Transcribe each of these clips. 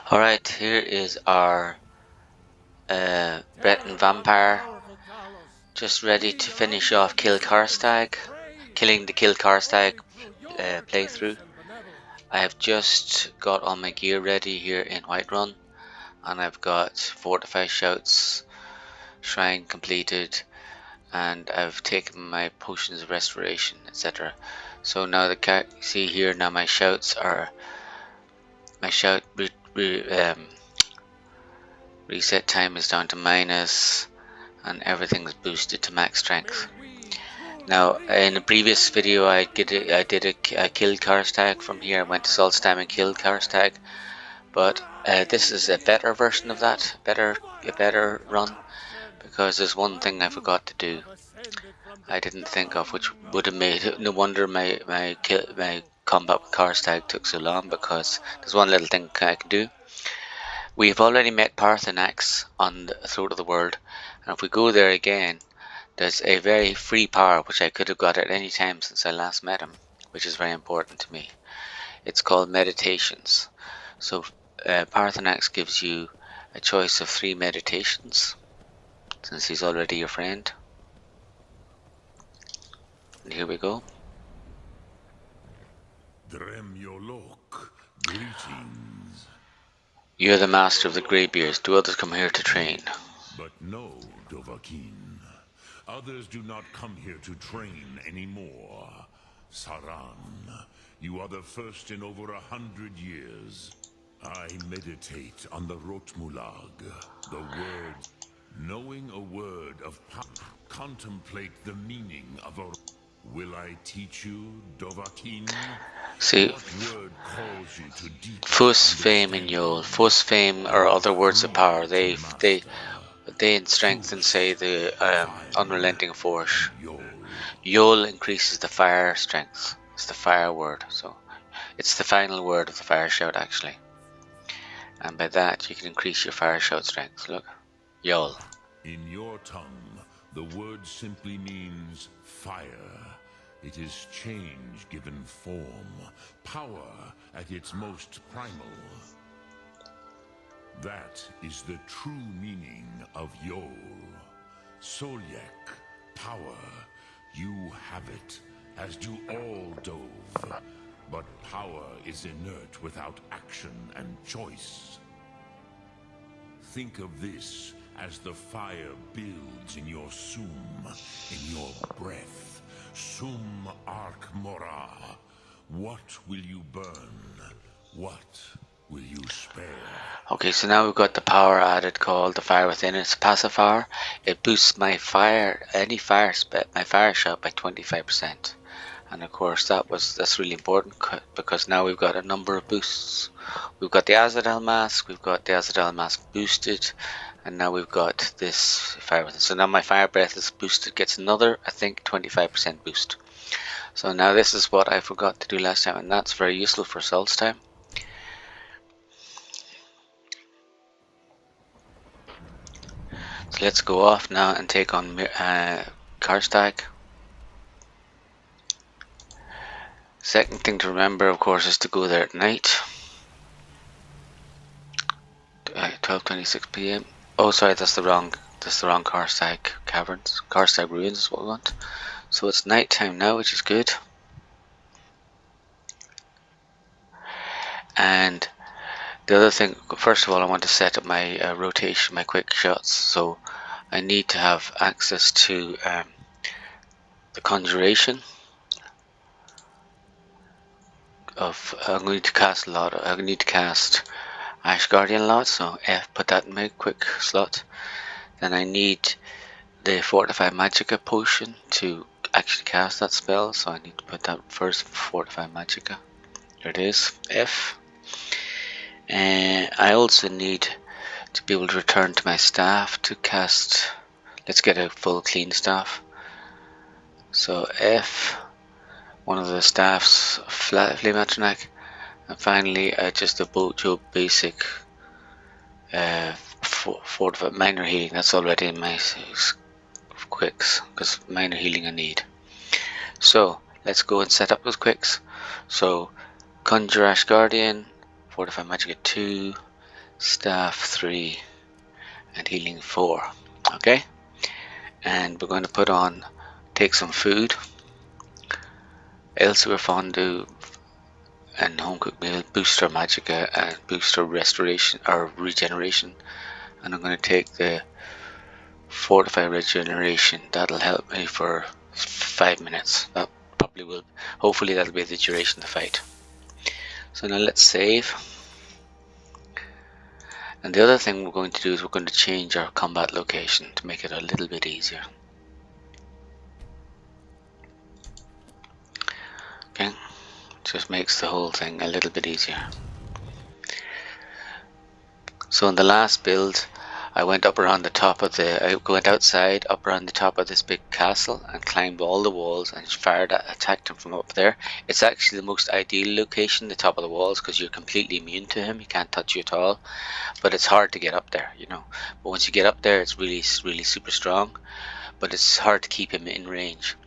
Alright, here is our Breton vampire, just ready to finish off killing the Kill Karstag playthrough. I have just got all my gear ready here in Whiterun, and I've got Fortify Shouts, Shrine completed, and I've taken my potions of restoration, etc. So now see here now my shouts are reset time is down to minus, and everything's boosted to max strength. Now, in the previous video, I did a killed Karstag from here. I went to Solstam and killed Karstag, but this is a better version of that, a better run, because there's one thing I forgot to do. I didn't think of, which would have made it. No wonder my combat with Karstag took so long, because there's one little thing I can do. We have already met Parthenax on the Throat of the World, and if we go there again, there's a very free power which I could have got at any time since I last met him, which is very important to me. It's called Meditations. So Parthenax gives you a choice of 3 meditations, since he's already your friend. And here we go. Greetings. You're the master of the Greybeards. Do others come here to train? But no, Dovahkiin. Others do not come here to train anymore. Saran, you are the first in over 100 years. I meditate on the Rotmulag, the word. Knowing a word of contemplate the meaning of a... Will I teach you, Dovahkiin? See, Fus, Fame, and Yol. Fus, Fame are other words of power. They in strengthen, say, the unrelenting force. Yol increases the fire strength. It's the fire word, so it's the final word of the fire shout, actually. And by that, you can increase your fire shout strength. Look, Yol. In your tongue, the word simply means fire. It is change given form, power at its most primal. That is the true meaning of Yol. Solyek, power. You have it, as do all Dove. But power is inert without action and choice. Think of this as the fire builds in your sum, in your breath. Sum Ark Mora. What will you burn? What will you spare? Okay, so now we've got the power added called the Fire Within. It's a passive power. It boosts my fire shot by 25%. And of course that's really important, because now we've got a number of boosts. We've got the Azadel mask, we've got the Azadel mask boosted, and now we've got this Fire Within. So now my fire breath is boosted, gets another, I think, 25% boost. So now this is what I forgot to do last time, and that's very useful for assaults time. So let's go off now and take on Karstag. Second thing to remember, of course, is to go there at night. 12:26 p.m. Oh, sorry, that's the wrong Karstag caverns. Karstag ruins is what we want. So it's night time now, which is good. And the other thing, first of all, I want to set up my rotation, my quick shots. So I need to have access to the conjuration. I'm going to cast a lot. I need to cast Ash Guardian a lot, so F, put that in my quick slot. Then I need the Fortify Magicka potion to actually cast that spell, so I need to put that first, Fortify Magicka. There it is, F. And I also need to be able to return to my staff to cast. Let's get a full clean staff. So F, one of the staffs, Flame Atronach, and finally just a Bojo basic Fortify minor healing. That's already in my quicks, because minor healing I need. So let's go and set up those quicks. So Conjure Ash Guardian, Fortify Magicka 2, staff 3, and healing 4. Okay, and we're going to put on, take some food, elsewhere fondue, and home cooked meal, boost our magicka and boost our restoration or regeneration. And I'm going to take the fortify regeneration. That'll help me for 5 minutes. That probably will. Hopefully that'll be the duration of the fight. So now let's save. And the other thing we're going to do is we're going to change our combat location to make it a little bit easier. Okay, just makes the whole thing a little bit easier. So in the last build, I went up around the top of I went outside up around the top of this big castle and climbed all the walls and attacked him from up there. It's actually the most ideal location, the top of the walls, because you're completely immune to him. He can't touch you at all. But it's hard to get up there, you know. But once you get up there, it's really super strong. But it's hard to keep him in range.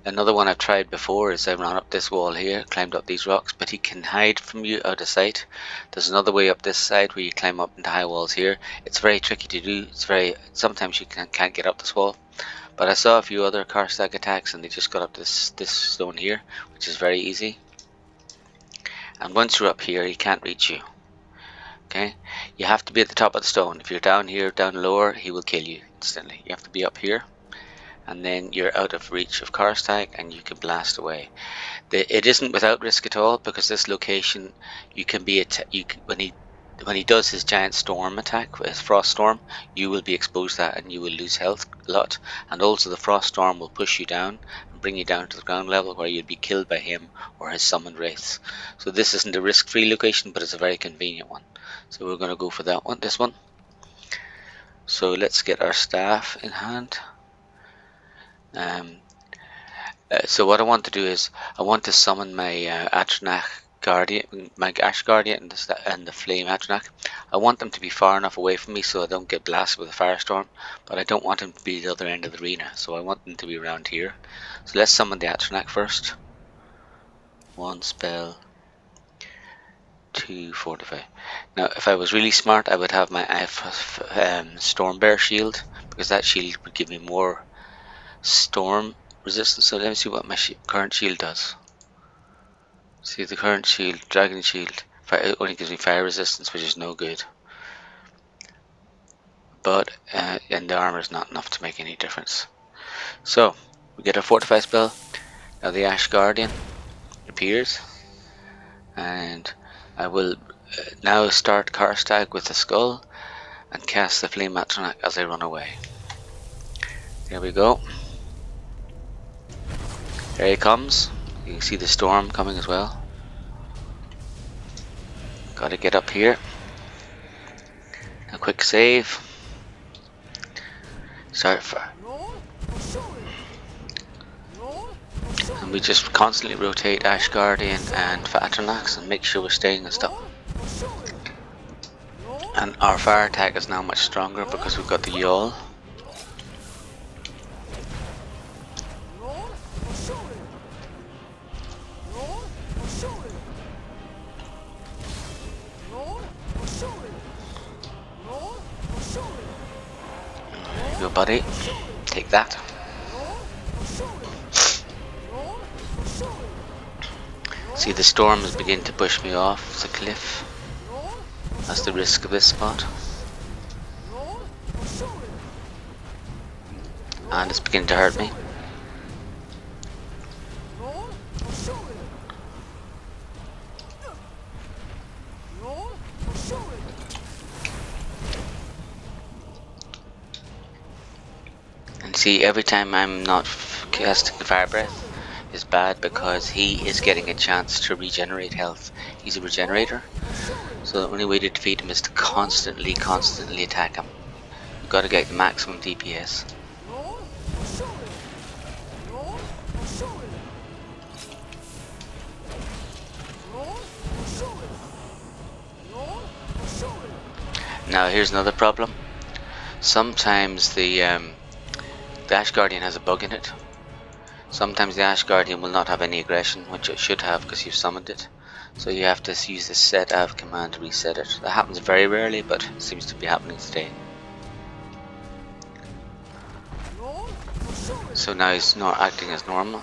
Another one I've tried before is I ran up this wall here, climbed up these rocks, but he can hide from you out of sight. There's another way up this side where you climb up into high walls here. It's very tricky to do. Sometimes you can't get up this wall. But I saw a few other Karstaag attacks and they just got up this stone here, which is very easy. And once you're up here, he can't reach you. Okay, you have to be at the top of the stone. If you're down here, down lower, he will kill you instantly. You have to be up here, and then you're out of reach of Karstaag and you can blast away. It isn't without risk at all, because this location, you can be when he does his giant storm attack, his frost storm, you will be exposed to that and you will lose health a lot. And also the frost storm will push you down and bring you down to the ground level where you'll be killed by him or his summoned wraiths. So this isn't a risk-free location, but it's a very convenient one. So we're going to go for that one, this one. So let's get our staff in hand. So what I want to do is I want to summon my Atronach Guardian, my Ash Guardian, and the Flame Atronach. I want them to be far enough away from me so I don't get blasted with a firestorm, but I don't want them to be the other end of the arena, so I want them to be around here. So let's summon the Atronach first. 1 spell, 2 fortify. Now if I was really smart, I would have my Storm Bear shield, because that shield would give me more storm resistance. So let me see what my current shield does. See, the current shield, dragon shield, it only gives me fire resistance, which is no good. But and the armor is not enough to make any difference. So we get a fortify spell. Now the Ash Guardian appears, and I will now start Karstaag with the skull and cast the Flame Atronach as I run away. There we go. There he comes. You can see the storm coming as well. Gotta get up here. A quick save. Start fire. And we just constantly rotate Ash Guardian and Atronachs and make sure we're staying and stuff. And our fire attack is now much stronger because we've got the yawl. There you go, buddy. Take that. See, the storm is beginning to push me off the cliff. That's the risk of this spot. And it's beginning to hurt me. And see, every time I'm not casting Fire Breath is bad because he is getting a chance to regenerate health. He's a regenerator, so the only way to defeat him is to constantly attack him. You've got to get the maximum DPS. Now here's another problem. Sometimes the Ash Guardian has a bug in it. Sometimes the Ash Guardian will not have any aggression, which it should have because you've summoned it. So you have to use the set av command to reset it. That happens very rarely, but it seems to be happening today. So now he's not acting as normal.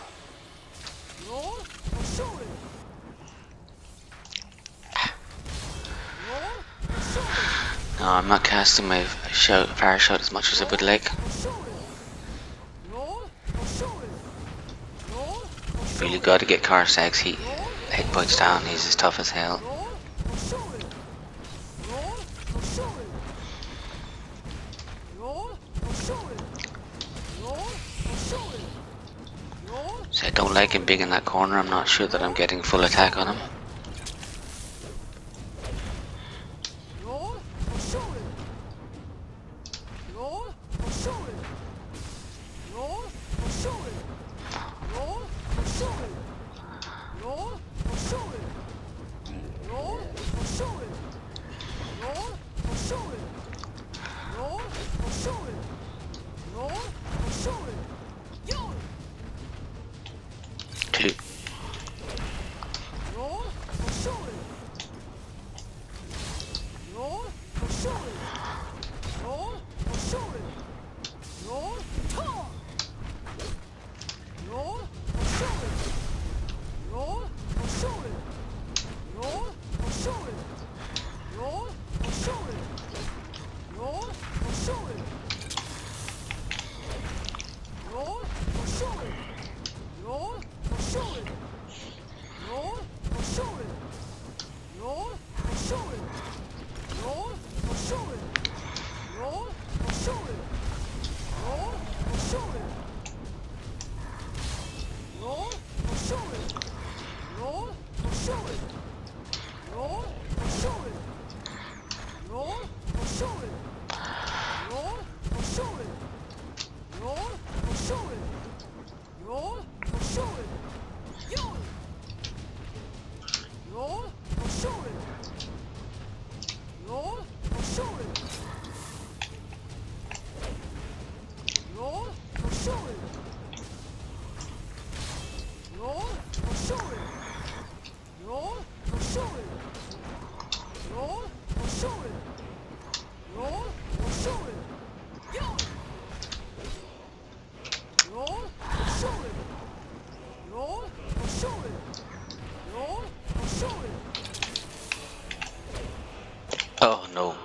No, I'm not casting my fire shot as much as I would like. Really got to get Karstaag's hit points down. He's as tough as hell. So I don't like him big in that corner. I'm not sure that I'm getting full attack on him. Two. Oh no.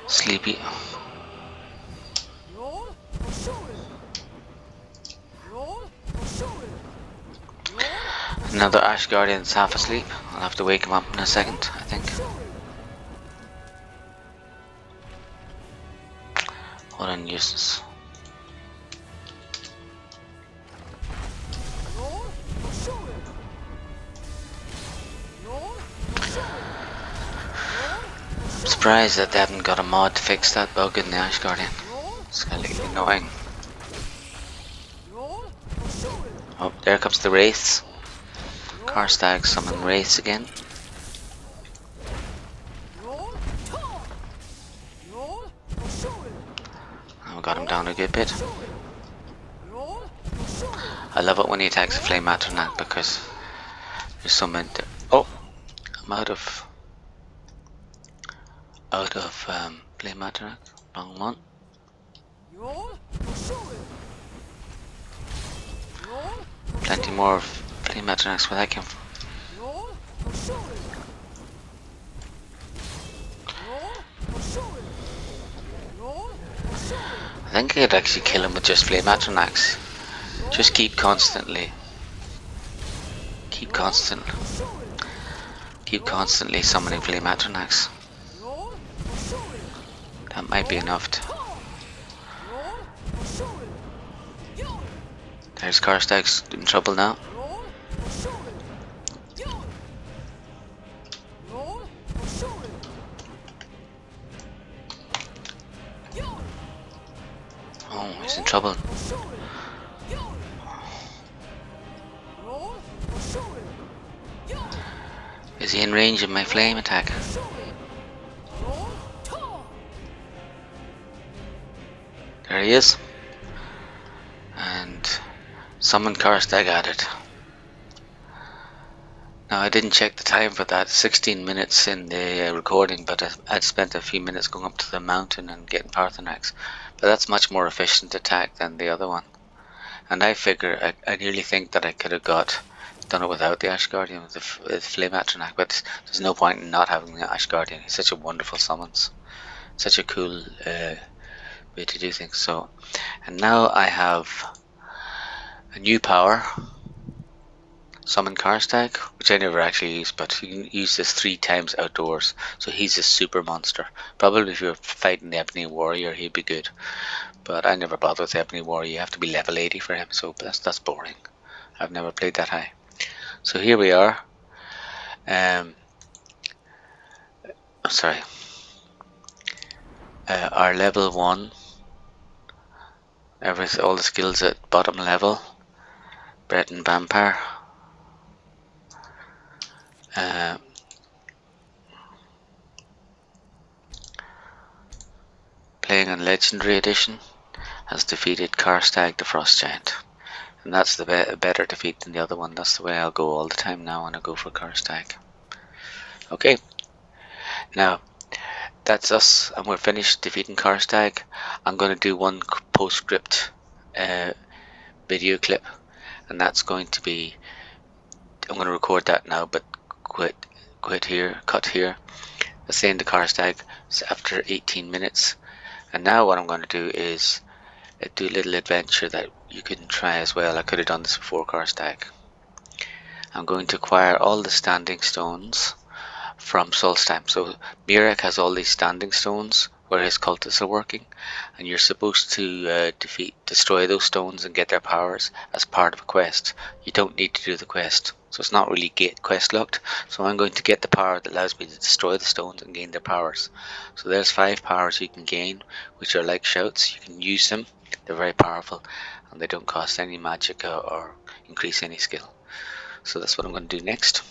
Sleepy. Another Ash Guardian's half asleep. I'll have to wake him up in a second, I think. What a nuisance. I'm surprised that they haven't got a mod to fix that bug in the Ash Guardian. It's kind of annoying. Oh, there comes the Wraiths. Karstaag summon Wraiths again. got him down a good bit. I love it when he attacks a flame matronach because there's some oh, I'm out of flame matronach. Wrong one. Plenty more flame matronachs where that came from. I think I could actually kill him with just flame matronachs. Just keep constantly summoning flame matronachs. That might be enough to... There's Karstaag's in trouble now. Oh, he's in trouble. Is he in range of my flame attack? There he is. And summon Karstaag at it. Now I didn't check the time for that, 16 minutes in the recording, but I'd spent a few minutes going up to the mountain and getting Parthenax. But that's much more efficient attack than the other one. And I figure, I nearly think that I could have done it without the Ash Guardian with the Flame Atronach, but there's no point in not having the Ash Guardian. He's such a wonderful summons. Such a cool way to do things. So, and now I have a new power, Summon Karstaag, which I never actually used, but you can use this 3 times outdoors. So he's a super monster. Probably if you're fighting the Ebony Warrior, he'd be good. But I never bother with the Ebony Warrior. You have to be level 80 for him, so that's boring. I've never played that high. So here we are. Sorry. Our level 1. All the skills at bottom level. Breton Vampire. Playing on Legendary Edition, has defeated Karstaag the Frost Giant. And that's the better defeat than the other one. That's the way I'll go all the time now when I go for Karstaag. Okay, now that's us, and we're finished defeating Karstaag. I'm going to do one postscript video clip, and that's going to be, I'm going to record that now, but cut here. Let's say into Karstaag after 18 minutes. And now what I'm going to do is do a little adventure that you can try as well. I could have done this before Karstaag. I'm going to acquire all the standing stones from Solstheim. So Mirek has all these standing stones where his cultists are working, and you're supposed to destroy those stones and get their powers as part of a quest. You don't need to do the quest, so it's not really quest locked. So I'm going to get the power that allows me to destroy the stones and gain their powers. So there's 5 powers you can gain, which are like shouts. You can use them. They're very powerful, and they don't cost any magic or increase any skill. So that's what I'm going to do next.